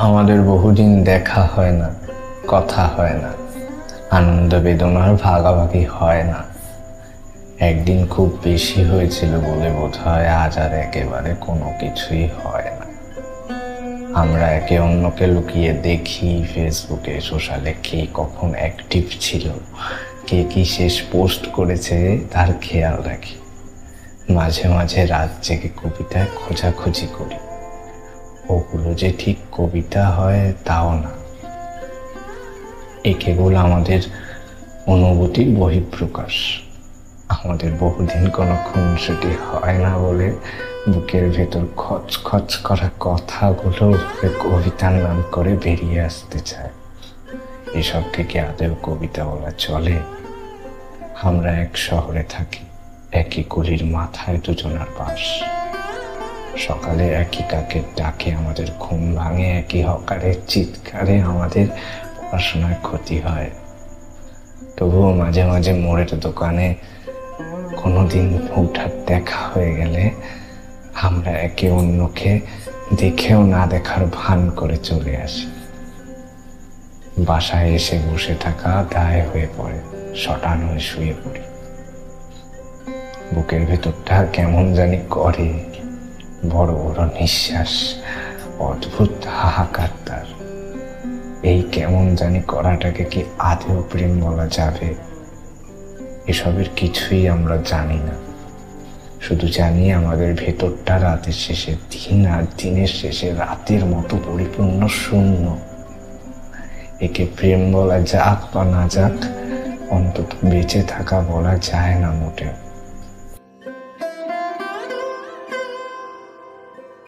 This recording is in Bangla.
আমাদের বহুদিন দেখা হয় না, কথা হয় না, আনন্দ বেদনার ভাগাভাগি হয় না। একদিন খুব বেশি হয়েছিল বলে বোধ হয় আজ আর একেবারে কোনো কিছুই হয় না। আমরা একে অন্যকে লুকিয়ে দেখি ফেসবুকে, সোশ্যালে কে কখন অ্যাক্টিভ ছিল, কে কি শেষ পোস্ট করেছে তার খেয়াল রাখি। মাঝে মাঝে রাত জেগে কবিতায় খোঁজাখুঁজি করি। ওগুলো যে ঠিক কবিতা হয় তাও না, এ কেবল আমাদের অনুভূতির বহিঃপ্রকাশ। আমাদের বহুদিন কোনো খুনসুটি হয় না বলে বুকের ভেতর খচখচ করা কথাগুলো কবিতার নাম করে বেরিয়ে আসতে চায়। এসবকে কি আদৌ কবিতা বলা চলে? আমরা এক শহরে থাকি, একই গলির মাথায় দুজনার বাস। সকালে একই কাকের ডাকে আমাদের ঘুম ভাঙে, একই হকারের চিৎকারে আমাদের পড়াশোনায় ক্ষতি হয়। তবুও মাঝে মাঝে মোড়ের দোকানে কোনোদিন হুটহাট দেখা হয়ে গেলে আমরা একে অন্যকে দেখেও না দেখার ভান করে চলে আসি। বাসায় এসে বসে থাকা দায় হয়ে পড়ে, শটান হয়ে শুয়ে পড়ি। বুকের ভেতরটা কেমন জানি করে, বড় বড় নিঃশ্বাস, অদ্ভুত হাহাকার তার। এই কেমন জানি করাটাকে কি আদৌ প্রেম বলা যাবে? এসবের কিছুই আমরা জানি না, শুধু জানি আমাদের ভেতরটা রাতের শেষে দিন আর দিনের শেষে রাতের মতো পরিপূর্ণ শূন্য। একে প্রেম বলা যাক বা না যাক, অন্তত বেঁচে থাকা বলা যায় না মোটেও।